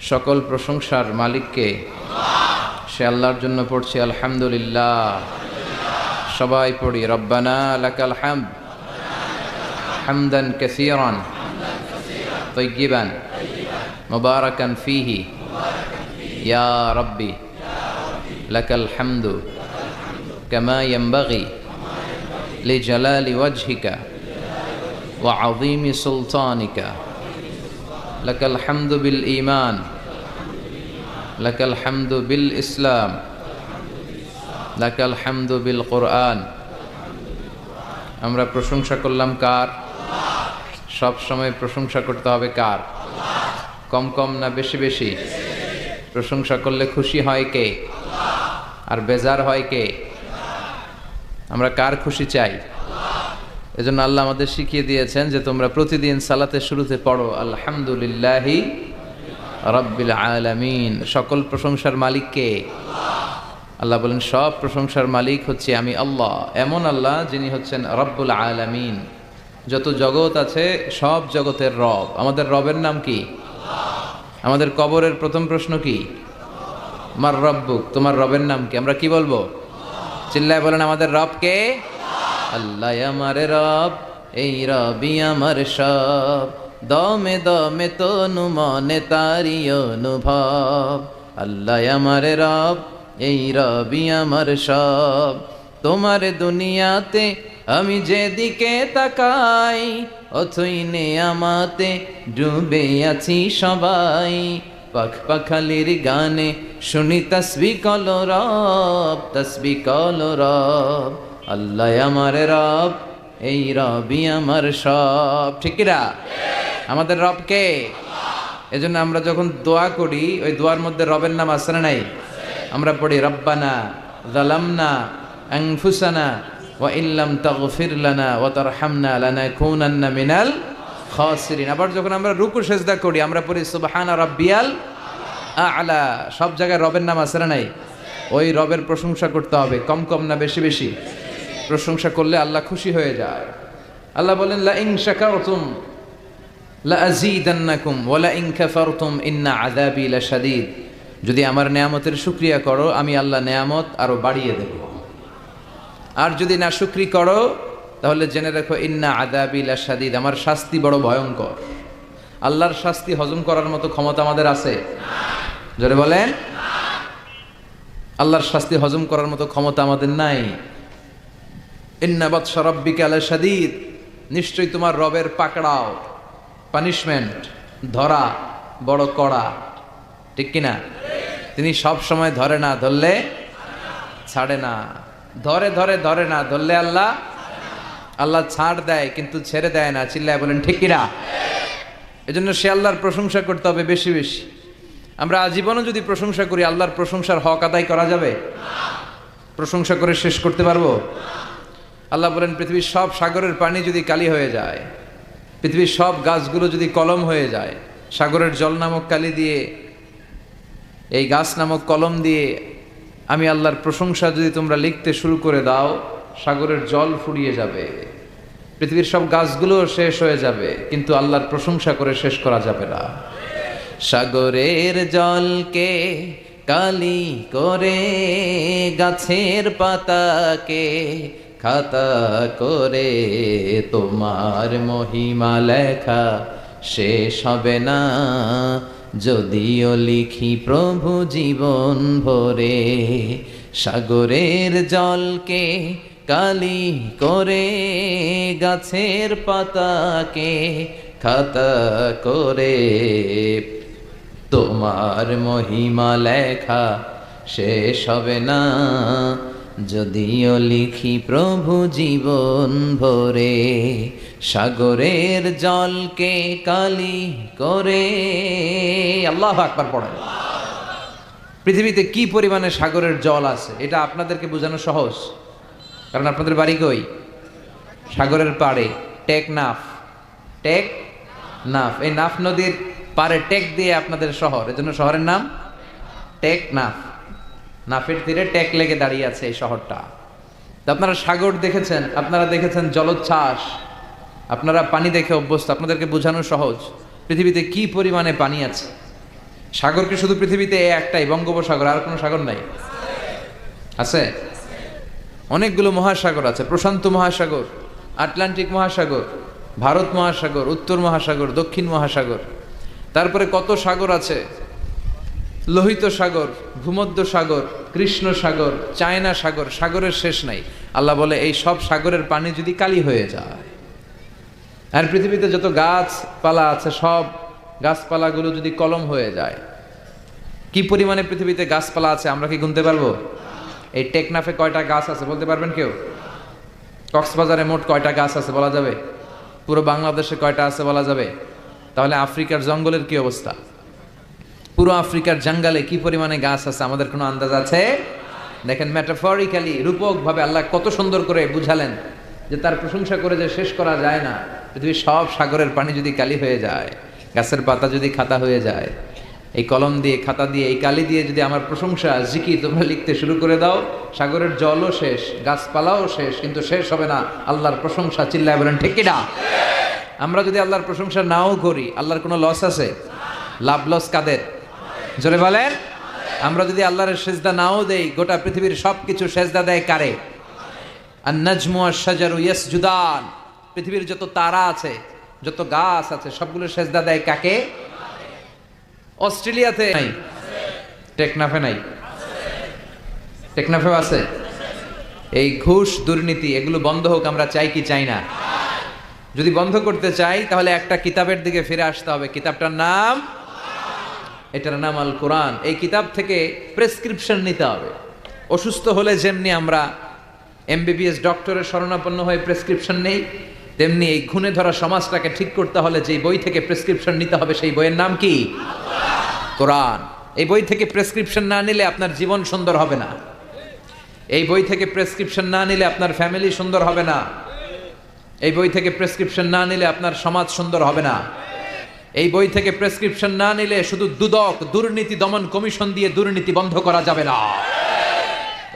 সকল প্রশংসার মালিককে, সে আল্লাহর জন্য পড়ছি আলহামদুলিল্লাহ। সবাই পড়ি রব্বানা লাকাল হামদ হামদান কাসীরান তাইয়িবান মুবারাকান ফীহি ইয়া রাব্বি লাকাল হামদু কামা ইয়ানবাগি লিজালালি ওয়াজহিকা ওয়া আযীমি সুলতানিকা। লাকাল হামদু বিল ঈমান লাকাল হামদু বিল ইসলাম লাকাল হামদু বিল কুরআন। আমরা প্রশংসা করলাম কার? সব সময় প্রশংসা করতে হবে কার? কম কম না বেশি বেশি? প্রশংসা করলে খুশি হয় কে আর বেজার হয় কে? আমরা কার খুশি চাই? এজন্য আল্লাহ আমাদের শিখিয়ে দিয়েছেন যে তোমরা প্রতিদিন সালাতের শুরুতে পড়ো আলহামদুলিল্লাহি রাব্বিল আলামিন। সকল প্রশংসার মালিক কে? আল্লাহ বলেন সব প্রশংসার মালিক হচ্ছে আমি আল্লাহ, এমন আল্লাহ যিনি হচ্ছেন রব্বুল আলামিন। যত জগৎ আছে সব জগতের রব। আমাদের রবের নাম কি? আমাদের কবরের প্রথম প্রশ্ন কি? মার রব্বুক, তোমার রবের নাম কি? আমরা কি বলবো? চিল্লায় বলেন আমাদের রব কে? আল্লাহ আমার রব, এই রবি আমার সব, দমে দমে তনু মনে তারি অনুভব। আল্লাহ আমার রব, এই রবি আমার সব, তোমার দুনিয়াতে আমি যেদিকে তাকাই অথই নেয়ামতে ডুবে আছি সবাই। পাখ পাখালির গানে শুনি তসবিহ কলো রব, তসবিহ কলো রব। আল্লাহ আমার রব, এই রবি আমার সব। ঠিক কিনা? আমাদের রব কে? এজন্য আমরা যখন দোয়া করি ওই দোয়ার মধ্যে রবের নাম আছে না নাই? আমরা পড়ি রব্বানা যালামনা আনফুসানা ওয়া ইল্লাম তাগফির লানা ওয়া তারহামনা লানাকুনান্না মিনাল খাসিরিন। আবার যখন আমরা রুকু সিজদা করি আমরা পড়ি সুবহানা রাব্বিয়াল আ'লা। সব জায়গায় রবের নাম আছে না নাই? ওই রবের প্রশংসা করতে হবে, কম কম না বেশি বেশি? প্রশংসা করলে আল্লাহ খুশি হয়ে যায়। আল্লাহ বলেন লা ইন শাকারতুম লা আযীদান্নাকুম ওয়া লা ইন কাফারতুম ইন্না আযাবি লাশাদীদ। যদি আমার নেয়ামতের শুকরিয়া করো আমি আল্লাহ নেয়ামত আরো বাড়িয়ে দেব, আর যদি না শুকরি করো তাহলে জেনে রাখো ইন্না আযাবি লাশাদীদ, আমার শাস্তি বড় ভয়ঙ্কর। আল্লাহর শাস্তি হজম করার মতো ক্ষমতা আমাদের আছে? জোরে বলেন। আল্লাহর শাস্তি হজম করার মতো ক্ষমতা আমাদের নাই। ইন্না বাতশা রাব্বিকা লাশাদীদ, নিশ্চয়ই তোমার রবের পাকড়াও, পানিশমেন্ট, ধরা বড় কড়া। ঠিক কিনা? তিনি সব সময় ধরে না, ধরলে ছাড়ে না। ধরে ধরে ধরে না, ধরলে আল্লাহ আল্লাহ ছাড় দেয় কিন্তু ছেড়ে দেয় না। চিল্লায় বলেন ঠিক কিনা? এজন্য সে আল্লাহর প্রশংসা করতে হবে বেশি বেশি। আমরা আজীবনও যদি প্রশংসা করি আল্লাহর প্রশংসার হক আদায় করা যাবে? প্রশংসা করে শেষ করতে পারবো? আল্লাহ বলেন পৃথিবীর সব সাগরের পানি যদি কালি হয়ে যায়, পৃথিবীর সব গাছগুলো যদি কলম হয়ে যায়, সাগরের জল নামক কালি দিয়ে, এই গাছ নামক কলম দিয়ে আমি আল্লাহর প্রশংসা যদি তোমরা লিখতে শুরু করে দাও, সাগরের জল ফুরিয়ে যাবে, পৃথিবীর সব গাছগুলো শেষ হয়ে যাবে, কিন্তু আল্লাহর প্রশংসা করে শেষ করা যাবে না। সাগরের জলকে কালি করে গাছের পাতাকে খাতা করে তোমার মহিমা লেখা শেষ হবে না, যদিও লিখি প্রভু জীবন ভরে। সাগরের জলকে কালি করে গাছের পাতাকে খাতা করে তোমার মহিমা লেখা শেষ হবে না, যদিও লিখি প্রভু জীবন ভরে। সাগরের জলকে কালি করে। আল্লাহু আকবার পড়েন। পৃথিবীতে কি পরিমাণে সাগরের জল আছে এটা আপনাদেরকে বোঝানো সহজ, কারণ আপনাদের বাড়ি কই? সাগরের পাড়ে। টেকনাফ, টেকনাফ। এই নাফ নদীর পাড়ে টেক দিয়ে আপনাদের শহর, এজন্য শহরের নাম টেকনাফ। নাফের তীরে টেক লেগে দাঁড়িয়ে আছে এই শহরটা। তো আপনারা সাগর দেখেছেন, আপনারা দেখেছেন জলোচ্ছ্বাস, আপনারা পানি দেখে অভ্যস্ত, আপনাদেরকে বোঝানো সহজ। পৃথিবীতে কি পরিমাণে পানি আছে সাগর কি শুধু পৃথিবীতে এই একটাই, বঙ্গোপসাগর, আর কোনো সাগর নাই? আছে অনেকগুলো মহাসাগর আছে, প্রশান্ত মহাসাগর, আটলান্টিক মহাসাগর, ভারত মহাসাগর, উত্তর মহাসাগর, দক্ষিণ মহাসাগর, তারপরে কত সাগর আছে, লোহিত সাগর, ভূমধ্য সাগর, কৃষ্ণ সাগর, চায়না সাগর, সাগরের শেষ নাই। আল্লাহ বলে এই সব সাগরের পানি যদি কালি হয়ে যায়, আর পৃথিবীতে যত গাছপালা আছে সব গাছপালাগুলো যদি কলম হয়ে যায়, কি পরিমাণে পৃথিবীতে গাছপালা আছে আমরা কি গুনতে পারবো? এই টেকনাফে কয়টা গাছ আছে বলতে পারবেন কেউ? কক্সবাজারে মোট কয়টা গাছ আছে বলা যাবে? পুরো বাংলাদেশে কয়টা আছে বলা যাবে? তাহলে আফ্রিকার জঙ্গলের কি অবস্থা? পুরো আফ্রিকার জঙ্গলে কি পরিমাণে গাছ আছে আমাদের কোনো আন্দাজ আছে? দেখেন, মেটাফরিক্যালি, রূপকভাবে আল্লাহ কত সুন্দর করে বুঝালেন যে তার প্রশংসা করে যে শেষ করা যায় না। পৃথিবীর সব সাগরের পানি যদি কালি হয়ে যায়, গাছের পাতা যদি খাতা হয়ে যায়, এই কলম দিয়ে, খাতা দিয়ে, এই কালি দিয়ে যদি আমার প্রশংসা, জিকির তোমরা লিখতে শুরু করে দাও, সাগরের জলও শেষ, গাছপালাও শেষ, কিন্তু শেষ হবে না আল্লাহর প্রশংসা। চিল্লায় বলেন ঠিক কিনা? আমরা যদি আল্লাহর প্রশংসা নাও করি, আল্লাহর কোনো লস আছে? লাভ লস কাদের? জোরে বলেন। আমরা যদি আল্লাহর সেজদা নাও দেই, গোটা পৃথিবীর সবকিছু সেজদা দেয় কারে? আন-নাজমু ওয়াশ-শাজারু ইয়াসজুদান। পৃথিবীর যত তারা আছে, যত গাছ আছে, সবগুলো সেজদা দেয় কাকে? অস্ট্রেলিয়াতে নাই, টেকনাফে নাই, টেকনাফেও আছে। এই ঘুষ, দুর্নীতি, এগুলো বন্ধ হোক আমরা চাই কি চাই না? যদি বন্ধ করতে চাই তাহলে একটা কিতাবের দিকে ফিরে আসতে হবে। কিতাবটার নাম, এটার নাম আল কোরআন। এই কিতাব থেকে প্রেসক্রিপশন নিতে হবে। অসুস্থ হলে যেমনি আমরা এমবিবিএস ডক্টরের শরণাপন্ন হয়ে প্রেসক্রিপশন নেই, তেমনি এই ঘুণে ধরা সমাজটাকে ঠিক করতে হলে যে বই থেকে প্রেসক্রিপশন নিতে হবে, সেই বইয়ের নাম কি? কোরআন। এই বই থেকে প্রেসক্রিপশন না নিলে আপনার জীবন সুন্দর হবে না। এই বই থেকে প্রেসক্রিপশন না নিলে আপনার ফ্যামিলি সুন্দর হবে না। এই বই থেকে প্রেসক্রিপশন না নিলে আপনার সমাজ সুন্দর হবে না। এই বই থেকে প্রেসক্রিপশন না নিলে শুধু দুদক, দুর্নীতি দমন কমিশন দিয়ে দুর্নীতি বন্ধ করা যাবে না।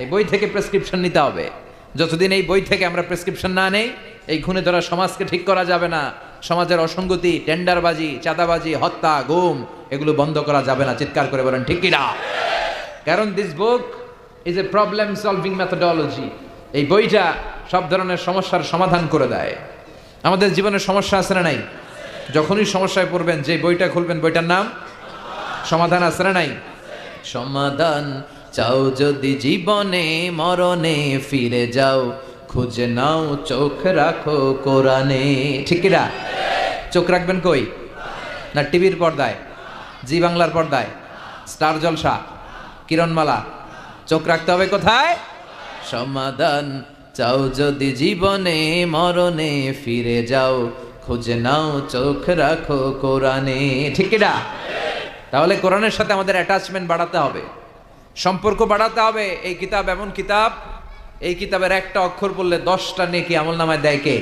এই বই থেকে প্রেসক্রিপশন নিতে হবে। যতদিন এই বই থেকে আমরা প্রেসক্রিপশন না নেই, এই ঘুণে ধরা সমাজকে ঠিক করা যাবে না। সমাজের অসঙ্গতি, টেন্ডারবাজি, চাঁদাবাজি, হত্যা, গুম, এগুলো বন্ধ করা যাবে না। চিৎকার করে বলেন ঠিক কিনা? কারণ this book is a problem solving methodology. এই বইটা সব ধরনের সমস্যার সমাধান করে দেয়। আমাদের জীবনের সমস্যা আছে না নাই? যখনই সমস্যায় পড়বেন, যে বইটা খুলবেন, বইটার নাম সমাধান। আছে না নাই? সমাধান চাও যদি জীবনে, মরণে ফিরে যাও, খুঁজে নাও চোখ রাখো কোরআনে। ঠিক কিনা? চোখ রাখবেন কই? না টিভির পর্দায়, জি বাংলার পর্দায়, স্টার জলসা, কিরণমালা? চোখ রাখতে হবে কোথায়? সমাধান চাও যদি জীবনে, মরণে ফিরে যাও, খুঁজে নাও চোখ রাখো কোরআনে। ঠিক কিনা? তাহলে কোরআনের সাথে আমাদের অ্যাটাচমেন্ট বাড়াতে হবে, সম্পর্ক বাড়াতে হবে। এই কিতাব এমন কিতাব, এই কিতাবের একটা অক্ষর পড়লে 10টা নেকি আমলনামায় দেয় কে?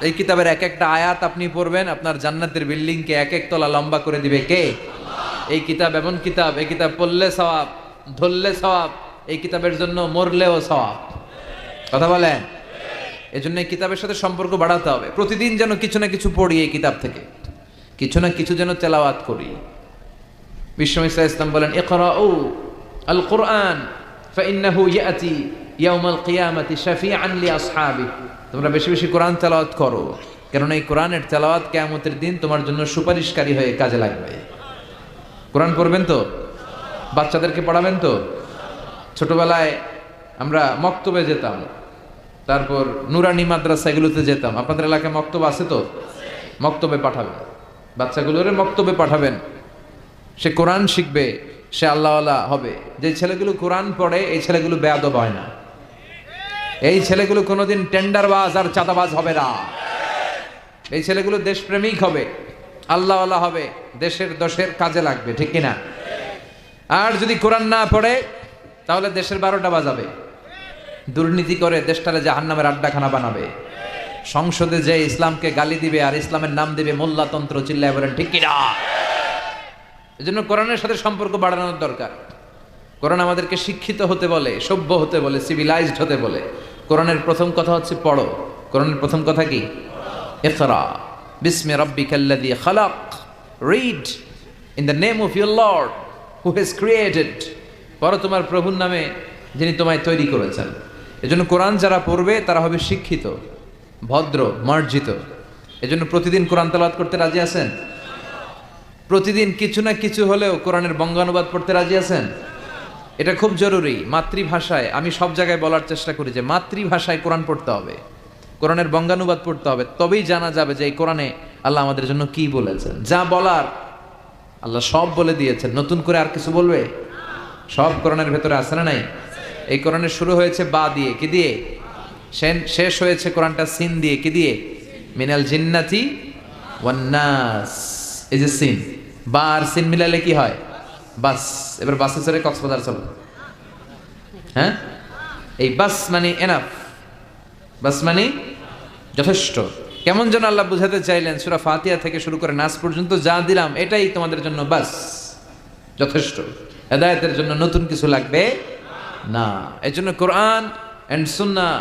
এই কিতাবের এক একটা আয়াত আপনি পড়বেন, আপনার জান্নাতের বিল্ডিংকে এক এক তলা লম্বা করে দিবে কে? এই কিতাব এমন কিতাব, এই কিতাব পড়লে সওয়াব, ধরলে সওয়াব, এই কিতাবের জন্য মরলেও সওয়াব। কথা বলেন? এই জন্য এই কিতাবের সাথে সম্পর্ক বাড়াতে হবে। প্রতিদিন যেন কিছু না কিছু পড়ি এই কিতাব থেকে, কিছু না কিছু যেন তেলাওয়াত করি। বিশ্বনবী সাল্লাল্লাহু আলাইহি ওয়াসাল্লাম বলেন, ইকরাউ আল কুরআন ফাইন্নাহু ইয়াতি ইয়াউমাল কিয়ামাতি শাফিআন লি আসহাবি। তোমরা বেশি বেশি কোরআন তেলাওয়াত করো, কারণ এই কোরআনের তেলাওয়াত কিয়ামতের দিন তোমার জন্য সুপারিশকারী হয়ে কাজে লাগবে। কোরআন পড়বেন তো? বাচ্চাদেরকে পড়াবেন তো? ছোটবেলায় আমরা মক্তবে যেতাম, তারপর নুরানি মাদ্রাসা এগুলোতে যেতাম। আপনাদের এলাকায় মক্তব আছে তো? মক্তবে পাঠাবেন বাচ্চাগুলোরে, মক্তবে পাঠাবেন। সে কোরআন শিখবে, সে আল্লাহওয়ালা হবে। যে ছেলেগুলো কোরআন পড়ে, এই ছেলেগুলো বেয়াদব হয় না। এই ছেলেগুলো কোনোদিন টেন্ডারবাজ আর চাঁদাবাজ হবে না। এই ছেলেগুলো দেশপ্রেমিক হবে, আল্লাহওয়ালা হবে, দেশের দোষের কাজে লাগবে। ঠিক কিনা? আর যদি কোরআন না পড়ে, তাহলে দেশের 12টা বাজাবে, দুর্নীতি করে দেশটারে জাহান্নামের আড্ডাখানা বানাবে। সংসদে যে ইসলামকে গালি দিবে আর ইসলামের নাম দিবে মোল্লাতন্ত্র। চিল্লায় বলেন ঠিক কিনা? এজন্য কোরআনের সাথে সম্পর্ক বাড়ানোর দরকার। কোরআন আমাদেরকে শিক্ষিত হতে বলে, সভ্য হতে বলে, সিভিলাইজড হতে বলে। কোরআনের প্রথম কথা হচ্ছে পড়ো। কোরআনের প্রথম কথা কি? ইকরা বিসমি রাব্বিকাল্লাযী খালাক। Read in the name of your lord who has created, পড়ো তোমার প্রভুর নামে যিনি তোমায় তৈরি করেছেন। এজন্য কোরআন যারা পড়বে তারা হবে শিক্ষিত, ভদ্র, মার্জিত। এজন্য প্রতিদিন কোরআন তেলাওয়াত করতে রাজি আছেন? প্রতিদিন কিছু না কিছু হলেও কোরআনের বঙ্গানুবাদ পড়তে রাজি আছেন? এটা খুব জরুরি। মাতৃভাষায়, আমি সব জায়গায় বলার চেষ্টা করি যে মাতৃভাষায় কোরআন পড়তে হবে, কোরআনের বঙ্গানুবাদ পড়তে হবে, তবেই জানা যাবে যে এই কোরআনে আল্লাহ আমাদের জন্য কি বলেছেন। যা বলার আল্লাহ সব বলে দিয়েছেন, নতুন করে আর কিছু বলবে? সব কোরআনের ভেতরে আছে না নাই? এই কোরআনের শুরু হয়েছে বা দিয়ে, কি দিয়ে? শেষ হয়েছে কোরআনটা সিন দিয়ে, কি দিয়ে? মিনাল জিন্নাতি ওয়ান নাস। এই যে সিন, বা আর সিন মিলালে কি হয়? বাস। এবার বাসে চড়ে কক্সবাজার চলো। হ্যাঁ, এই বাস মানে এনাফ, বাস মানে যথেষ্ট। কেমন যেন আল্লাহ বুঝাতে চাইলেন, সূরা ফাতিহা থেকে শুরু করে নাস পর্যন্ত যা দিলাম এটাই তোমাদের জন্য বাস, যথেষ্ট। হেদায়েতের জন্য নতুন কিছু লাগবে না। এই জন্য কোরআন and Sunnah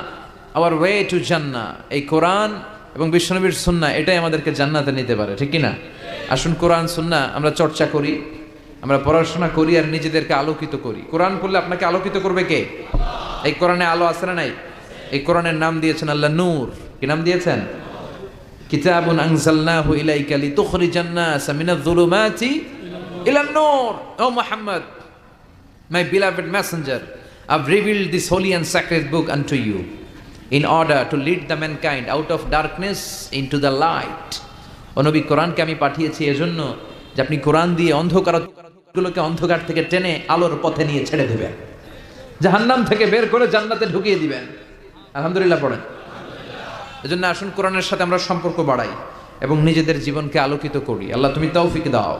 hour way to জান্নাহ। এই কোরআন এবং বিশ্বনবীর সুন্নাহ এটাই আমাদেরকে জান্নাতে নিতে পারে, ঠিক কি না? আসুন কোরআন সুন্নাহ আমরা চর্চা করি, আমরা পড়াশোনা করি আর নিজেদেরকে আলোকিত করি। কোরআন পড়লে আপনাকে আলোকিত করবে কে? এই কোরআনে আলো আছে না নাই? এই কোরআনের নাম দিয়েছেন আল্লাহ নূর। কি নাম দিয়েছেন? কিতাবুন আনজালনাহু ইলাইকা লিতুখরিজান NASA Minaj যুলুমাতি ইলান Noor. O Muhammad, my beloved messenger, I've revealed this holy and sacred book unto you in order to lead the mankind out of darkness into the light. ও নবী, কোরআনকে আমি পাঠিয়েছি এজন্য যে আপনি কোরআন দিয়ে অন্ধকারগুলোকে অন্ধকার থেকে টেনে আলোর পথে নিয়ে ছেড়ে দেবেন, জাহান্নাম থেকে বের করে জান্নাতে ঢুকিয়ে দিবেন। আলহামদুলিল্লাহ পড়েন। এজন্য আসুন কোরআনের সাথে আমরা সম্পর্ক বাড়াই এবং নিজেদের জীবনকে আলোকিত করি। আল্লাহ তুমি তৌফিক দাও।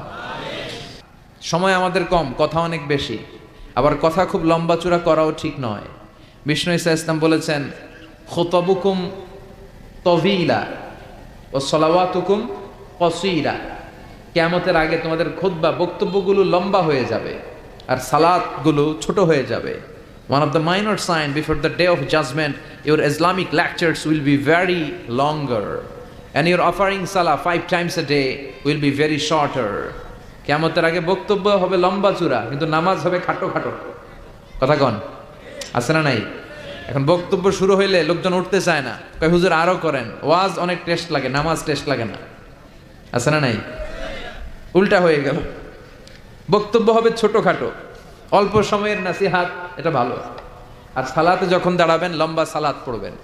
সময় আমাদের কম, কথা অনেক বেশি, আবার কথা খুব লম্বা চূড়া করাও ঠিক নয়। বিষ্ণু ঈসা ইসলাম বলেছেন, খুতবুকুম তভিলা ও সলাওয়াতুকুম কসীরা। কিয়ামতের আগে তোমাদের খুতবা, বক্তব্যগুলো লম্বা হয়ে যাবে আর সালাতগুলো ছোট হয়ে যাবে। One of the minor signs before the day of judgment, your Islamic lectures will be very longer and your offering salah 5 times a day will be very shorter. কিয়ামতের আগে বক্তব্য হবে লম্বা চূড়া, কিন্তু নামাজ হবে খাটো খাটো। কথা কন, আছে না নাই? এখন বক্তব্য শুরু হইলে লোকজন উঠতে চায় না, কয় হুজুর আরো করেন। ওয়াজ অনেক টেস্ট লাগে, নামাজ টেস্ট লাগে না। আছে না নাই? উল্টা হয়ে গেল। বক্তব্য হবে ছোটখাটো, অল্প সময়ের নাসিহাত, এটা ভালো। আর সালাতে যখন দাঁড়াবেন লম্বা সালাত পড়বেন।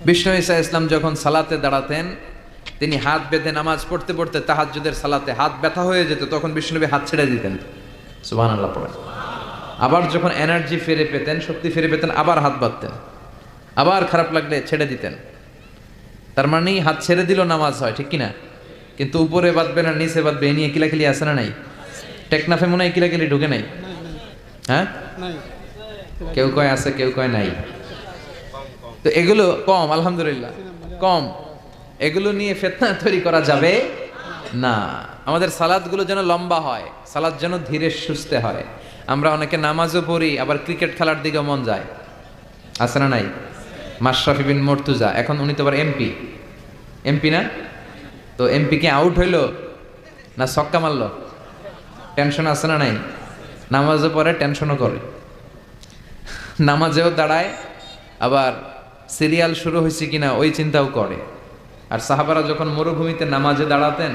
বিষ্ণু ঈসা ইসলাম যখন সালাতে দাঁড়াতেন, তিনি হাত বেঁধে নামাজ পড়তে পড়তে তাহাজ্জুদের সালাতে হাত ব্যথা হয়ে যেত, তখন বিষ্ণুনবী হাত ছেড়ে দিতেন। সুবহানাল্লাহ পড়েন। আবার যখন এনার্জি ফিরে পেতেন, শক্তি ফিরে পেতেন, আবার হাত বাঁধতেন, আবার খারাপ লাগলে ছেড়ে দিতেন। তার মানে হাত ছেড়ে দিল নামাজ হয়, ঠিক কিনা? কিন্তু উপরে বাঁধবে না নিচে বাঁধবে, এ নিয়ে কিলাকিলি আছে না নাই? টেকনাফে মনে হয় কিলাকিলি ঢুকে নাই? হ্যাঁ, কেউ কয় আছে, কেউ কয় নাই। তো এগুলো কম, আলহামদুলিল্লাহ কম। এগুলো নিয়ে ফিতনা তৈরি করা যাবে না। আমাদের সালাদগুলো যেন লম্বা হয়, সালাদ যেন ধীরে সুস্থে হয়। আমরা অনেকে নামাজও পড়ি, আবার ক্রিকেট খেলার দিকে মন যায়। আছে না নাই? মাশরাফি বিন মুর্তজা, এখন উনি তো আবার এমপি না? তো এমপি কি আউট হইলো না ছক্কা মারলো? টেনশন আছে না নাই? নামাজও পড়ে, টেনশনও করে, নামাজেও দাঁড়ায়, আবার সিরিয়াল শুরু হয়েছে কিনা ওই চিন্তাও করে। আর সাহাবারা যখন মরুভূমিতে নামাজে দাঁড়াতেন,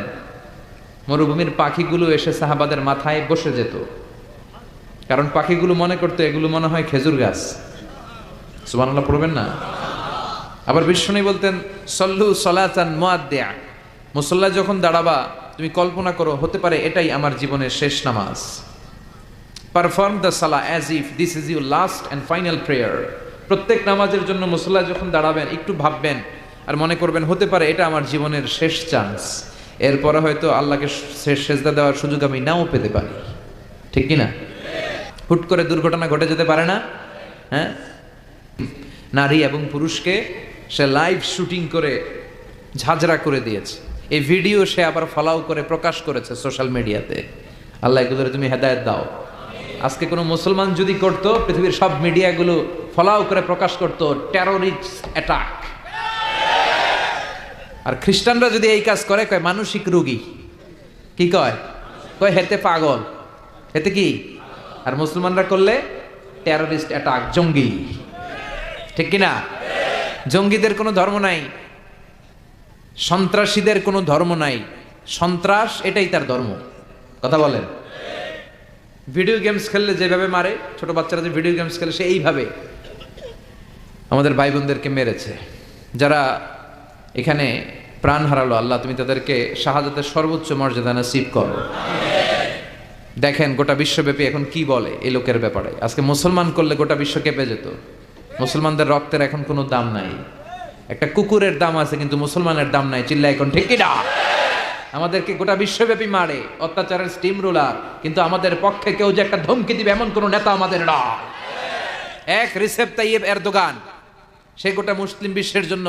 মরুভূমির পাখিগুলো এসে সাহাবাদের মাথায় বসে যেত, কারণ পাখিগুলো মনে করতো এগুলো মনে হয় খেজুর গাছ। সুবহানাল্লাহ পড়বেন না? আবার বিষ্ণু বলতেন, সল্লু সলাতান মুআদ্দিয়া, মুসল্লা যখন দাঁড়াবা তুমি কল্পনা করো হতে পারে এটাই আমার জীবনের শেষ নামাজ। Perform the Salah as if this is your last and final prayer. প্রত্যেক নামাজের জন্য মুসল্লা যখন দাঁড়াবেন একটু ভাববেন আর মনে করবেন হতে পারে এটা আমার জীবনের শেষ চান্স, এরপরে হয়তো আল্লাহকে সেজদা দেওয়ার সুযোগ আমি নাও পেতে পারি, ঠিক কিনা? হুট করে দুর্ঘটনা ঘটে যেতে পারে না? হ্যাঁ, নারী এবং পুরুষকে সে লাইভ শুটিং করে ঝাঁঝরা করে দিয়েছে। এই ভিডিও সে আবার ফলাও করে প্রকাশ করেছে সোশ্যাল মিডিয়াতে। আল্লাহ এগুলোর তুমি হেদায়েত দাও। আজকে কোনো মুসলমান যদি করতো, পৃথিবীর সব মিডিয়াগুলো ফলাও করে প্রকাশ করতো টেররিস্ট অ্যাটাক। আর খ্রিস্টানরা যদি এই কাজ করে, কয় মানসিক রোগী। কি কয়? কয় হেতে পাগল, হেতে কি? আর মুসলমানরা করলে টেররিস্ট অ্যাটাক, জঙ্গি। ঠিক কিনা? জঙ্গিদের কোনো ধর্ম নাই, সন্ত্রাসীদের কোনো ধর্ম নাই, সন্ত্রাস এটাই তার ধর্ম। কথা বলেন। ভিডিও গেমস খেললে যেভাবে মারে, ছোট বাচ্চারা যে ভিডিও গেমস খেলে সে এইভাবে আমাদের ভাই বোনদেরকে মেরেছে। যারা এখানে প্রাণ হারালো, আল্লাহ তুমি তাদেরকে শাহাদাতের সর্বোচ্চ মর্যাদা নসিব করো। দেখেন গোটা বিশ্বব্যাপী এখন কি বলে এই লোকের ব্যাপারে। আজকে মুসলমান করলে গোটা বিশ্ব কেঁপে যেত। মুসলমানদের রক্তের এখন কোনো দাম নাই। একটা কুকুরের দাম আছে কিন্তু মুসলমানের দাম নাই। চিল্লা এখন ঠিক কিনা? আমাদেরকে গোটা বিশ্বব্যাপী মারে, অত্যাচারের স্টিম রোলার, কিন্তু আমাদের পক্ষে কেউ যে একটা ধমকি দিবে এমন কোন নেতা আমাদের না। এক রিসেপ তাইয়েব এরদোগান, সে গোটা মুসলিম বিশ্বের জন্য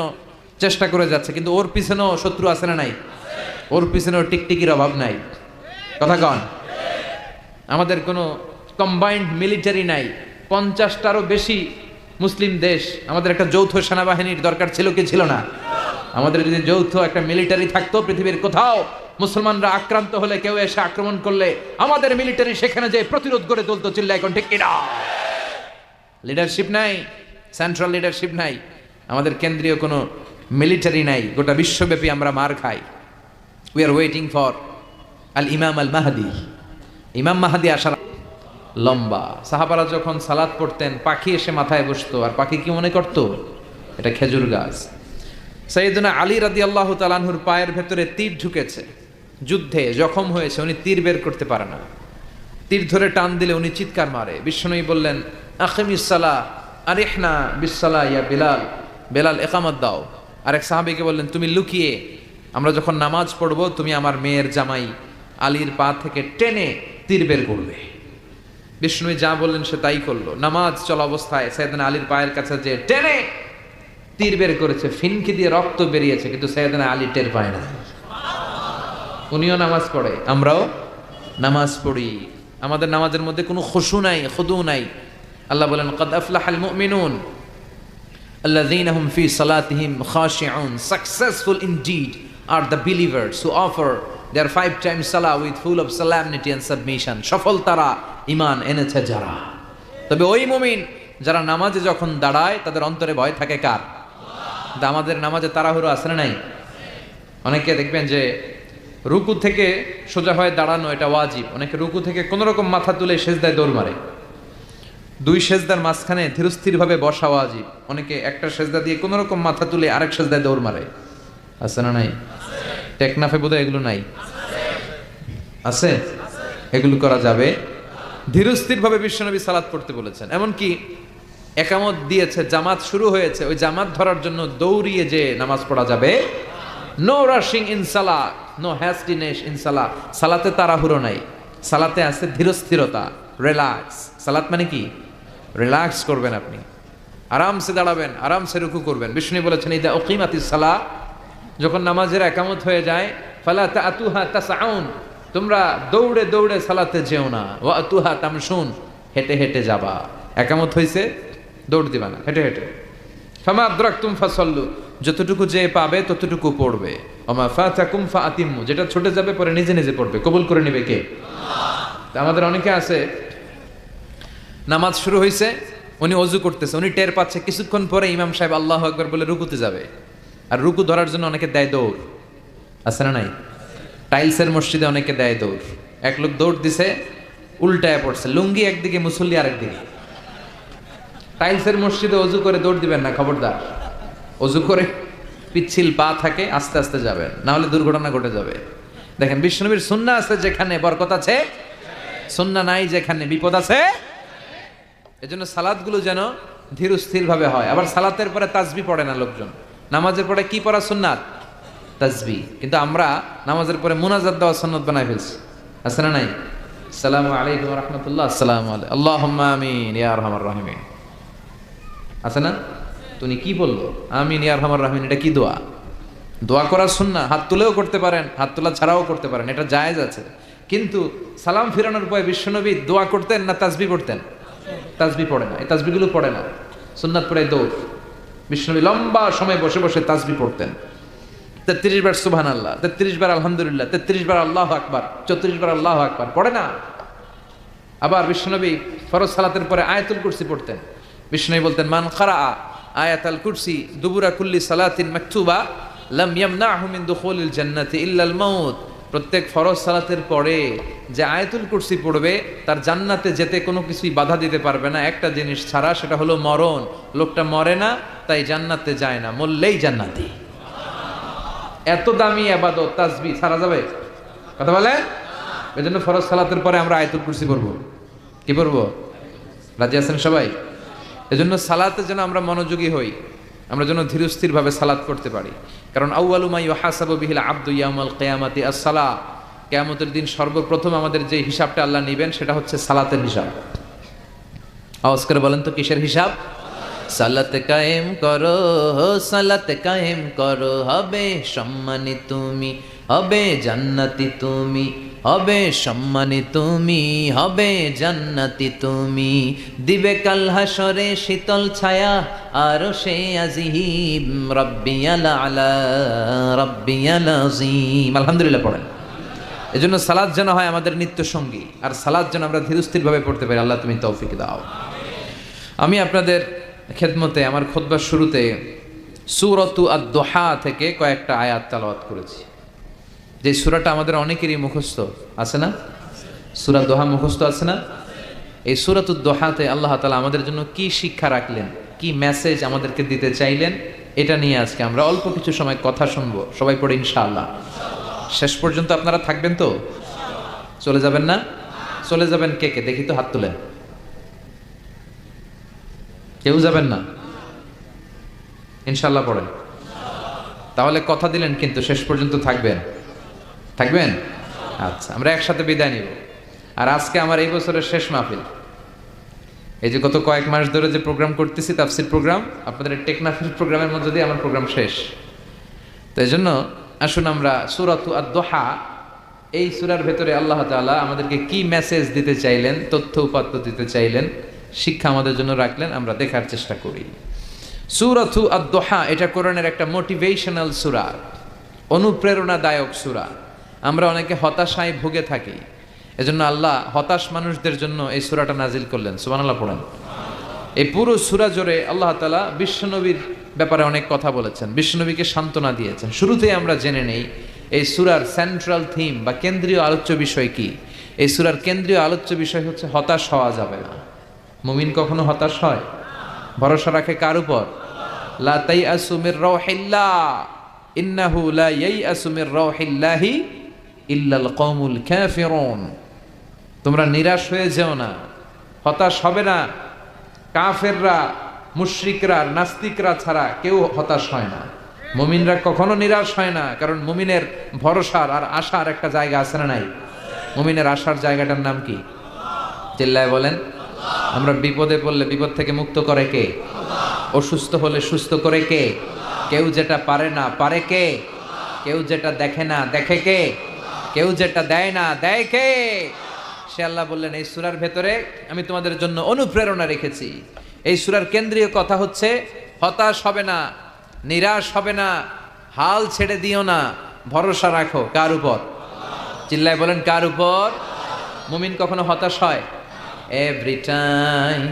চেষ্টা করে যাচ্ছে, কিন্তু ওর পিছনেও শত্রু আছে না নাই? ওর পিছনেও টিকটিকির অভাব নাই। কথা কন। আমাদের কোনো কম্বাইন্ড মিলিটারি নাই। 50টারও বেশি মুসলিম দেশ, আমাদের একটা যৌথ সেনাবাহিনীর দরকার ছিল কি ছিল না? আমাদের যদি যৌথ একটা মিলিটারি থাকতো, পৃথিবীর কোথাও মুসলমানরা আক্রান্ত হলে, কেউ এসে আক্রমণ করলে আমাদের মিলিটারি সেখানে যে প্রতিরোধ করে তুলতো। চিল্লা এখন ঠিক কিনা? লিডারশিপ নাই, সেন্ট্রাল লিডারশিপ নাই, আমাদের কেন্দ্রীয় কোনো মিলিটারি নাই। গোটা বিশ্বব্যাপী আমরা মার খাই। উই আর ওয়েটিং ফর আল ইমাম আল মাহদি। ইমাম মাহদি আসার লম্বা। সাহাবারা যখন সালাত পড়তেন, পাখি এসে মাথায় বসতো, আর পাখি কি মনে করতো? এটা খেজুর গাছ। সাইয়েদনা আলী রাদিয়াল্লাহু তাআলা আনহুর পায়ের ভেতরে তীর ঢুকেছে, যুদ্ধে জখম হয়েছে, উনি তীর বের করতে পারে না। তীর ধরে টান দিলে উনি চিৎকার মারে। বিশ্বনবী বললেন, আকিমিস সালাহ আরিহনা বিসসালাহ ইয়া বিলাল, বেলাল ইকামত দাও। আরেক সাহাবীকে বললেন, তুমি লুকিয়ে আমরা যখন নামাজ পড়বো, তুমি আমার মেয়ের জামাই আলীর পা থেকে টেনে তীর বের করবে। বিষ্ণুই যা বললেন সে তাই করলো। নামাজ চলা অবস্থায় সাইয়েদনা আলীর পায়ের কাছে যে টেনে তীর বের করেছে, ফিনকি দিয়ে রক্ত বেরিয়েছে, কিন্তু সাইয়েদনা আলী টের পায় না। উনিও নামাজ পড়ে, আমরাও নামাজ পড়ি। আমাদের নামাজের মধ্যে কোনো খুশু নাই, খুদু নাই। আল্লাহ বলেন, ক্বাদ আফলাহাল মুমিনুন আল্লাযীনা হুম ফী সালাতিহিম খাশিউন। Successful indeed are the believers who offer their 5 times salah with full of solemnity and submission. সফল তারা, ঈমান এনেছে যারা। তবে ওই মুমিন যারা নামাজে যখন দাঁড়ায় তাদের অন্তরে ভয় থাকে কার? কিন্তু আমাদের নামাজে তাড়াহুড়ো আছে না নাই? অনেকে দেখবেন যে রুকু থেকে সোজা হয়ে দাঁড়ানো এটা ওয়াজিব, অনেকে রুকু থেকে কোনো রকম মাথা তুলে সেজদায় দৌড় মারে। 2 সেজদার মাঝখানে ধীরস্থির ভাবে বসা ওয়াজিব, অনেকে একটা সেজদা দিয়ে কোনো রকম মাথা তুলে আরেক সেজদায় দৌড় মারে। আছে না নাই? টেকনাফে বোধহয় এগুলো নাই, আছে? এগুলো করা যাবে। ধীরস্থির ভাবে বিশ্বনবী সালাত পড়তে বলেছেন। এমনকি একামত দিয়েছে, জামাত শুরু হয়েছে, ওই জামাত ধরার জন্য দৌড়িয়ে যে নামাজ পড়া যাবে। নো রাশিং ইন সালাত, নো হ্যাস্টিনেস ইন সালাত। সালাতে তাড়াহুড়ো নাই, সালাতে আছে ধীরস্থিরতা, রিল্যাক্স। সালাত মানে কি? রিল্যাক্স করবেন আপনি, আরামসে দাঁড়াবেন, আরামসে রুকু করবেন। বিষ্ণু বলেছেন, ইদা উকিমাতিস সালাহ, যখন নামাজের একামত হয়ে যায়, ফালা তাতুহা তাসাউন, তোমরা দৌড়ে দৌড়ে সালাতে যেও না। ওয়া আতুহা তামশুন, হেঁটে হেঁটে যাবা। একামত হয়েছে, দৌড় দিবা না, হেঁটে হেঁটে। ফামা আদরাকতুম ফাসাল্লু, যতটুকু যে পাবে ততটুকু পড়বে। ওমা ফাতাকুম ফাআতিমু, যেটা ছুটে যাবে পরে নিজে নিজে পড়বে। কবুল করে নেবে কে? আল্লাহ। আমাদের অনেকে আছে, নামাজ শুরু হয়েছে, উনি ওযু করতেছে, উনি টের পাচ্ছে কিছুক্ষণ পরে ইমাম সাহেব আল্লাহু আকবার বলে রুকুতে যাবে, আর রুকু ধরার জন্য অনেকে দেয় দৌড়। আছে না নাই? টাইলসের মসজিদে অনেকে দেয় দৌড়। এক লোক দৌড় দিছে, উল্টায় পড়ছে, লুঙ্গি একদিকে, মুসল্লি আরেকদিকে। টাইলসের মসজিদে অজু করে দৌড় দিবেন না, খবরদার। অজু করে পিচ্ছিল পা থাকে, আস্তে আস্তে যাবেন, না হলে দুর্ঘটনা ঘটে যাবে। দেখেন, বিশ্বনবীর সুন্নাহ আছে যেখানে বরকত আছে, সুন্নাহ নাই যেখানে বিপদ আছে। এজন্য সালাতগুলো যেন ধীর স্থির ভাবে হয়। আবার সালাতের পরে তাসবিহ পড়ে না লোকজন। নামাজের পরে কি পড়া সুন্নাত? তাসবিহ। কিন্তু আমরা নামাজের পরে মুনাজাত দেওয়া সুন্নাত বানাই ফেলছি। আছে না নাই? আসসালামু আলাইকুম ওয়া রাহমাতুল্লাহ, আসসালামু আলাইকুম, আল্লাহুম্মা আমিন ইয়া আরহামার রাহিমিন। আছে না? তুমি কি বললো? আমিন ইয়া আরহামার রাহিমিন, এটা কি দোয়া? দোয়া করার সুন্নাহ, হাত তুলেও করতে পারেন, হাত তোলা ছাড়াও করতে পারেন, এটা জায়েজ আছে। কিন্তু সালাম ফিরানোর পরে বিশ্বনবী দোয়া করতেন না তাসবিহ পড়তেন? তাসবিহ পড়ে না, এই তাসবিহগুলো পড়ে না। সুন্নাত পড়ে দৌড়। বিশ্বনবী লম্বা সময় বসে বসে তাসবিহ পড়তেন। 33 বার সুবহানাল্লাহ, 33 বার আলহামদুলিল্লাহ, 33 বার আল্লাহু আকবার, 34 বার আল্লাহু আকবার পড়ে না। আবার বিশ্বনবী ফরজ সালাতের পরে আয়াতুল কুরসি পড়তেন। বিশ্বনবী বলতেন, মান ক্বারাআ আয়াতাল কুরসি দুবুরা কুল্লি সালাতিন মাকতুবা লাম ইয়ামনাহু মিন দুখুলিল জান্নাতি ইল্লাল মাউত। প্রত্যেক ফরজ সালাতের পরে যে আয়াতুল কুরসি পড়বে তার জান্নাতে যেতে কোনো কিছুই বাধা দিতে পারবে না, একটা জিনিস ছাড়া, সেটা হলো মরণ। লোকটা মরে না তাই জান্নাতে যায় না, মরলেই জান্নাতি। এত দামি ইবাদত তাসবিহ ছাড়া যাবে? কথা বলে। এজন্য ফরজ সালাতের পরে আমরা আয়াতুল কুরসি পড়ব। কি পড়ব? রাজি আছেন সবাই? এজন্য সালাতে যেন আমরা মনোযোগী হই, আমরা যেন ধীরস্থিরভাবে সালাত করতে পারি। কারণ আউয়ালু মা ইউহাসাবু বিহিল আবদু ইয়াউমাল কিয়ামাতি আস-সালাহ। কিয়ামতের দিন সর্বপ্রথম আমাদের যে হিসাবটা আল্লাহ নেবেন সেটা হচ্ছে সালাতের হিসাব। আওয়াজ করে বলেন তো কিসের হিসাব? সালাত কায়েম করো, সালাত কায়েম করো, হবে সম্মানী তুমি, হবে জান্নাতি তুমি, হবে সম্মানী তুমি, হবে জান্নাতি তুমি। দিবে কাল হাসরে শীতল ছায়া আরশে আজিম, রাব্বিয়াল আলা রাব্বিয়াল আযীম। আলহামদুলিল্লাহ পড়েন। এজন্য সালাত যেন হয় আমাদের নিত্য সঙ্গী, আর সালাত যেন আমরা ধীরস্থিরভাবে পড়তে পারি। আল্লাহ তুমি তৌফিক দাও। আমি আপনাদের খেদমতে আমার খুতবার শুরুতে সূরাতু আদ-দুহা থেকে কয়েকটা আয়াত তেলাওয়াত করেছি। যে সূরাটা আমাদের অনেকেরই মুখস্থ আছে না? সূরা দোহা মুখস্থ আছে না? এই সূরাতুদ দোহাতে আল্লাহ তাআলা আমাদের জন্য কি শিক্ষা রাখলেন, কি মেসেজ আমাদেরকে দিতে চাইলেন, এটা নিয়ে আজকে আমরা অল্প কিছু সময় কথা শুনবো। সবাই পড়ে ইনশাআল্লাহ। শেষ পর্যন্ত আপনারা থাকবেন তো? চলে যাবেন না? চলে যাবেন কে কে দেখি তো হাত তুলেন। কেউ যাবেন না? ইনশাআল্লাহ পড়েন। তাহলে কথা দিলেন কিন্তু শেষ পর্যন্ত থাকবেন। থাকবেন? আচ্ছা, আমরা একসাথে বিদায় নিব। আর আজকে আমার এই বছরের শেষ মাহফিল। এই যে গত কয়েক মাস ধরে যে প্রোগ্রাম করতেছি, তাফসীর প্রোগ্রাম, আপনাদের টেকনাফিল প্রোগ্রামের মধ্যে দিয়ে আমার প্রোগ্রাম শেষ। তো এই জন্য আসুন আমরা সূরাতু আদ-দুহা, এই সূরার ভেতরে আল্লাহ তাআলা আমাদেরকে কি মেসেজ দিতে চাইলেন, তথ্য উপাত্ত দিতে চাইলেন, শিক্ষা আমাদের জন্য রাখলেন, আমরা দেখার চেষ্টা করি। সূরাতু আদ-দুহা এটা কোরআনের একটা মোটিভেশনাল সূরা, অনুপ্রেরণাদায়ক সূরা। আমরা অনেকে হতাশায় ভুগে থাকি, এজন্য আল্লাহ হতাশ মানুষদের জন্য এই সূরাটা নাজিল করলেন। সুবহানাল্লাহ পড়েন। এই পুরো সূরা জুড়ে আল্লাহ তাআলা বিশ্বনবীর ব্যাপারে অনেক কথা বলেছেন, বিশ্বনবীকে সান্ত্বনা দিয়েছেন। শুরুতেই আমরা জেনে নেই এই সূরার সেন্ট্রাল থিম বা কেন্দ্রীয় আলোচ্য বিষয় কি। এই সূরার কেন্দ্রীয় আলোচ্য বিষয় হচ্ছে হতাশ হওয়া যাবে না। মুমিন কখনো হতাশ হয়? ভরসা রাখে কার উপর? লা তাইআসু মির রাউহিল্লাহ ইন্নাহু লা ইয়াইআসু মির রাউহিল্লাহি ইল্লাল কওমুল কাফিরুন। তোমরা নিরাশ হয়ে যেও না, হতাশ হবে না। কাফেররা, মুশরিকরা, নাস্তিকরা ছাড়া কেউ হতাশ হয় না। মুমিনরা কখনো নিরাশ হয় না, কারণ মুমিনের ভরসার আর আশার একটা জায়গা আছে না নাই? মুমিনের আশার জায়গাটার নাম কি? চিল্লায় বলেন। আমরা বিপদে পড়লে বিপদ থেকে মুক্ত করে কে? অসুস্থ হলে সুস্থ করে কে? কেউ যেটা পারে না পারে কে? কেউ যেটা দেখে না দেখে কে? কেউ যেটা দেয় না দেয় কে? সে আল্লাহ বললেন এই সূরার ভেতরে আমি তোমাদের জন্য অনুপ্রেরণা রেখেছি। এই সূরার কেন্দ্রীয় কথা হচ্ছে হতাশ হবে না, নিরাশ হবে না, হাল ছেড়ে দিও না, ভরসা রাখো কার উপর? চিল্লায় বলেন কার উপর? মুমিন কখনো হতাশ হয়? Every time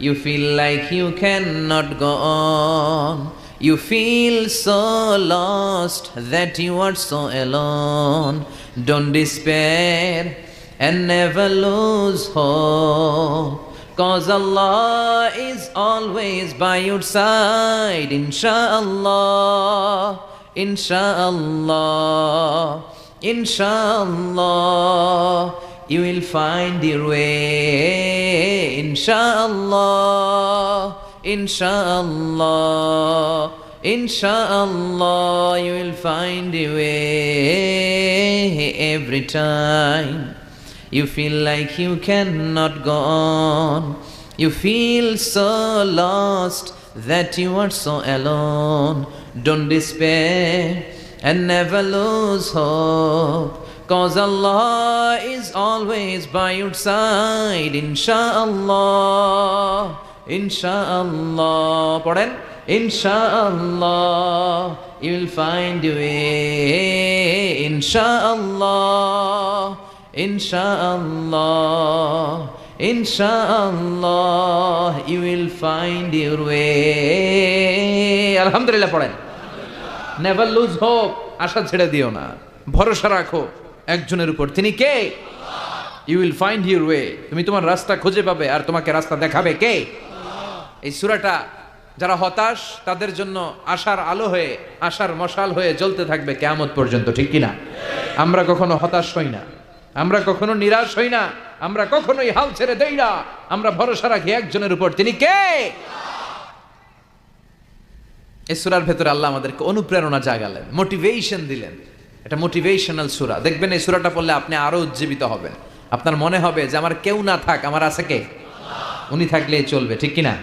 you feel like you cannot go on, you feel so lost that you are so alone, don't despair and never lose hope, 'cause Allah is always by your side. Inshallah, inshallah, inshallah, you will find your way. Inshallah, inshallah, inshallah, you will find your way. Every time you feel like you cannot go on, you feel so lost that you are so alone, don't despair and never lose hope, 'cause Allah is always by your side. Inshallah, inshallah. পড়েন ইনশাআল্লাহ you will find a way, ইনশাআল্লাহ ইনশাআল্লাহ ইনশাআল্লাহ you will find your way। আলহামদুলিল্লাহ পড়েন। Never lose hope, আশা ছেড়ে দিও না, ভরসা রাখো একজনের উপর, তিনি কে? You will find your way, তুমি তোমার রাস্তা খুঁজে পাবে, আর তোমাকে রাস্তা দেখাবে কে? এই সূরাটা যারা হতাশ তাদের জন্য আশার আলো হয়ে, আশার মশাল হয়ে জ্বলতে থাকবে কিয়ামত পর্যন্ত, ঠিক কিনা? আমরা কখনো হতাশ হই না, আমরা কখনো নিরাশ হই না, আমরা কখনোই হাল ছেড়ে দেই না, আমরা ভরসা রাখি একজনের উপর, তিনি কে? এই সূরার ভেতরে আল্লাহ আমাদেরকে অনুপ্রেরণা জাগালেন, মোটিভেশন দিলেন। এটা মোটিভেশনাল সূরা। দেখবেন এই সূরাটা পড়লে আপনি আরো উজ্জীবিত হবেন, আপনার মনে হবে যে আমার কেউ না থাক, আমার আছে কে? উনি থাকলেই চলবে, ঠিক কিনা?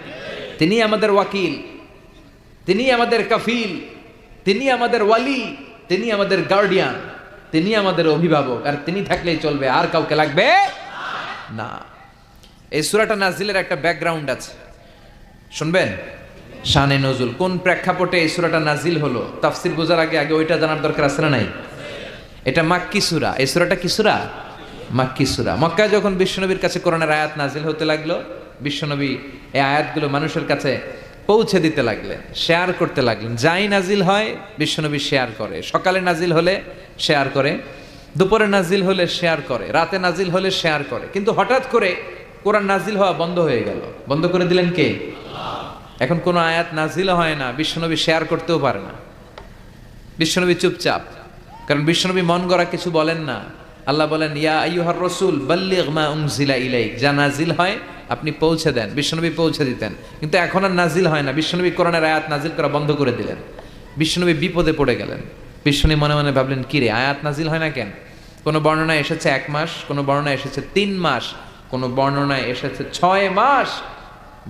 তিনি আমাদের ওয়াকিল, তিনি আমাদের কাফিল, তিনি আমাদের ওয়ালি, তিনি আমাদের গার্ডিয়ান, তিনি আমাদের অভিভাবক, আর তিনি থাকলেই চলবে, আর কাউকে লাগবে না। এই সূরাটা নাজিলের একটা ব্যাকগ্রাউন্ড আছে, শুনবেন? শানে নজুল, কোন প্রেক্ষাপটে এই সূরাটা নাজিল হলো, তাফসীর বোঝার আগে আগে ওইটা জানার দরকার আছে না নাই? এটা মাক্কি সূরা। এই সূরাটা কি সূরা? মাক্কি সূরা। মক্কায় যখন বিশ্বনবীর কাছে কোরআনের আয়াত নাজিল হতে লাগলো, বিশ্বনবী এই আয়াতগুলো মানুষের কাছে পৌঁছে দিতে লাগলেন, শেয়ার করতে লাগলেন। যাই নাজিল হয় বিশ্বনবী শেয়ার করে, সকালে নাজিল হলে শেয়ার করে, দুপুরে নাজিল হলে শেয়ার করে, রাতে নাজিল হলে শেয়ার করে। কিন্তু হঠাৎ করে কোরআন নাজিল হওয়া বন্ধ হয়ে গেল। বন্ধ করে দিলেন কে? এখন কোনো আয়াত নাজিল হয় না, বিশ্বনবী শেয়ার করতেও পারে না, বিশ্বনবী চুপচাপ, কারণ বিশ্বনবী মন গড়া কিছু বলেন না। আল্লাহ বলেন, ইয়া আইয়ুহার রাসূল বাল্লিগ মা উনজিলা ইলাইক, যা নাজিল হয় আপনি পৌঁছে দেন। বিশ্বনবী পৌঁছে দিতেন, কিন্তু এখন আর নাজিল হয় না। বিশ্বনবী কোরআনের আয়াত নাজিল করা বন্ধ করে দিলেন, বিশ্বনবী বিপদে পড়ে গেলেন। বিশ্বনবী মনে মনে ভাবলেন, কি রে, আয়াত নাজিল হয় না কেন? কোনো বর্ণনায় এসেছে 1 মাস, কোনো বর্ণনায় এসেছে 3 মাস, কোনো বর্ণনায় এসেছে 6 মাস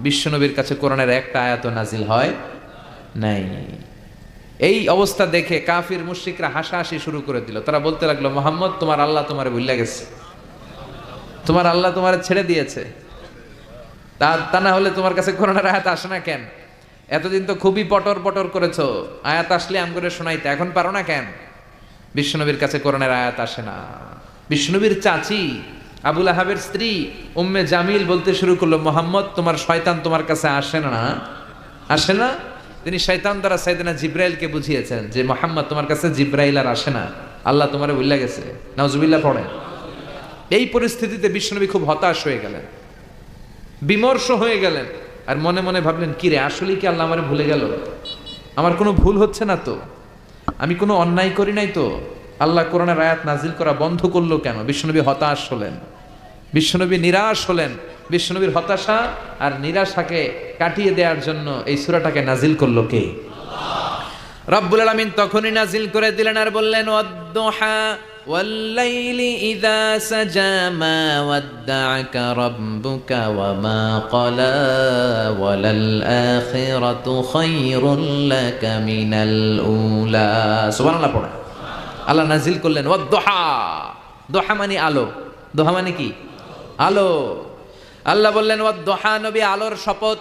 বিশ্বনবীর কাছে কোরআনের একটা আয়াত নাজিল হয় নাই। এই অবস্থা দেখে কাফির মুশরিকরা হাসাহাসি শুরু করে দিল। তারা বলতে লাগলো, মুহাম্মদ, তোমার আল্লাহ তোমারে ভুলে গেছে, তোমার আল্লাহ তোমারে ছেড়ে দিয়েছে, তা না হলে তোমার কাছে কোরআনের আয়াত আসে না কেন? এতদিন তো খুবই পটর পটর করেছো, আয়াত আসলে আম করে শোনাইতে, এখন পারো না কেন? বিশ্বনবীর কাছে কোরআনের আয়াত আসে না। বিশ্বনবীর চাচি আবু লাহাবের স্ত্রী উম্মে জামিল বলতে শুরু করলো, মুহাম্মদ, তোমার শয়তান তোমার কাছে আসে না, আসে না? তিনি শয়তান দ্বারা সাইয়েদনা জিব্রাইলকে বুঝিয়েছেন যে মুহাম্মদ, তোমার কাছে জিব্রাইল আর আসে না, আল্লাহ তোমারে ভুলে গেছে। নাউজুবিল্লাহ পড়ে। এই পরিস্থিতিতে বিশ্বনবী খুব হতাশ হয়ে গেলেন, বিমর্ষ হয়ে গেলেন, আর মনে মনে ভাবলেন, কি রে, আসলে কি আল্লাহ আমারে ভুলে গেল? আমার কোনো ভুল হচ্ছে না তো, আমি কোনো অন্যায় করি নাই তো, আল্লাহ কোরআনের আয়াত নাজিল করা বন্ধ করলো কেন? বিশ্বনবী হতাশ হলেন, বিশ্বনবী নিরাশ হলেন। বিশ্বনবীর হতাশা আর নিরাশাকে কাটিয়ে দেওয়ার জন্য এই সূরাটাকে নাজিল করলো কে? রব্বুল আলামিন তখনই নাজিল করে দিলেন আর বললেন, ওয়াদ-দুহা ওয়াল-লাইলি ইযা সাজা মা ওয়াদ্দা'আকা রাব্বুকা ওয়া মা ক্বালা ওয়ালাল আখিরাতু খায়রুল লাকা মিনাল উলা। সুবহানাল্লাহ পড়া। আল্লাহ নাজিল করলেন ওয়াদ-দুহা। দুহা মানে আলো, দুহা মানে কি? আলো। আল্লাহ বললেন ওয়াদ-দুহা, নবী আলোর শপথ,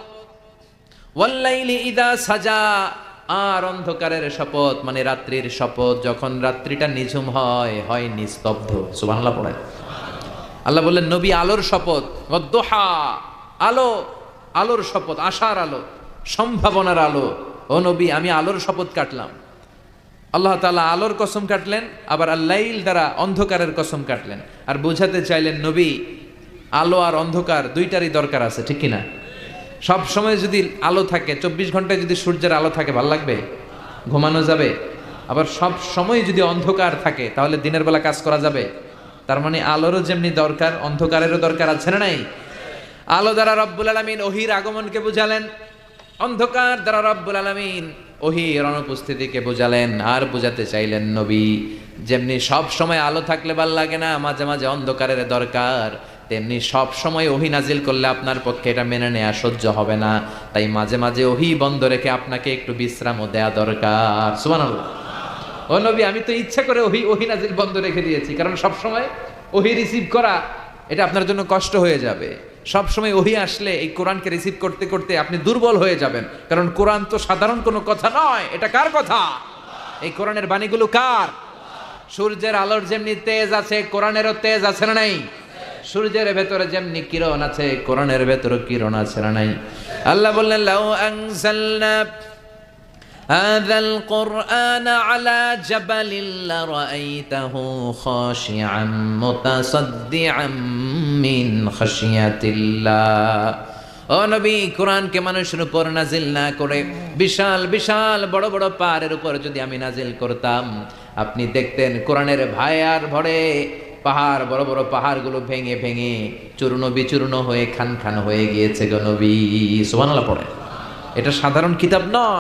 ওয়াল-লাইলি ইযা সাজা, আর অন্ধকারের শপথ মানে রাত্রির শপথ, যখন রাত্রিটা নিঝুম হয়, হয় নিস্তব্ধ। সুবহানাল্লাহ পড়েন। আল্লাহ বললেন নবী আলোর শপথ, ওয়াদ-দুহা, আলো, আলোর শপথ, আশার আলো, সম্ভাবনার আলো। ও নবী, আমি আলোর শপথ কাটলাম। আল্লাহ তাআলা আলোর কসম কাটলেন, আবার আল-লাইল দ্বারা অন্ধকারের কসম কাটলেন, আর বোঝাতে চাইলেন নবী আলো আর অন্ধকার দুইটারই দরকার আছে, ঠিক কিনা? সব সময় যদি আলো থাকে, 24 ঘন্টায় যদি সূর্যের আলো থাকে, ভালো লাগবে? ঘুমানো যাবে? আবার সব সময় যদি অন্ধকার থাকে, তাহলে দিনের বেলা কাজ করা যাবে? তার মানে আলোরও যেমনি দরকার, অন্ধকারেরও দরকার আছে না নাই? আলো দ্বারা রব্বুল আলামিন ওহীর আগমনকে বুঝালেন, অন্ধকার দ্বারা রব্বুল আলামিন ওহীর অনুপস্থিতিকে বুঝালেন। আর বুঝাতে চাইলেন নবী যেমনি সব সময় আলো থাকলে ভাল লাগে না, মাঝে মাঝে অন্ধকারের দরকার, তেমনি সব সময় ওহী নাজিল করলে আপনার পক্ষে এটা মেনে নেওয়া সহ্য হবে না, তাই মাঝে মাঝে ওহী বন্ধ রেখে আপনাকে একটু বিশ্রামও দেয়া দরকার। সুবহানাল্লাহ। ও নবী, আমি তো ইচ্ছা করে ওহী নাজিল বন্ধ রেখে দিয়েছি, কারণ সব সময় ওহী রিসিভ করা এটা আপনার জন্য কষ্ট হয়ে যাবে। সব সময় ওহী আসলে এই কোরআনকে রিসিভ করতে করতে আপনি দুর্বল হয়ে যাবেন, কারণ কোরআন তো সাধারণ কোনো কথা নয়, এটা কার কথা? এই কোরআনের বাণীগুলো কার? সূর্যের আলোর যেমনি তেজ আছে, কোরআনেরও তেজ আছে না নাই? সূর্যের ভেতরে যেমনি কিরণ আছে, কোরআনের ভেতরে কিরণ আছে না নাই? আল্লাহ বললেন, লাউ আনজালনা হাযাল কুরআনা আলা জাবালিন লারাআইতাহু খাশিআম মুতাসাদ্দিআম মিন খাশিয়াতিল্লাহ। ও নবী, কোরআনকে মানুষের উপর নাজিল না করে বিশাল বিশাল বড় বড় পাহাড়ের উপর যদি আমি নাজিল করতাম, আপনি দেখতেন কোরআনের ভায়ার ভরে পাহাড়, বড় বড় পাহাড়গুলো ভেঙে ভেঙে চূর্ণ বিচূর্ণ হয়ে খান খান হয়ে গিয়েছে গো নবী। সুবহানাল্লাহ পড়ে। এটা সাধারণ কিতাব নয়।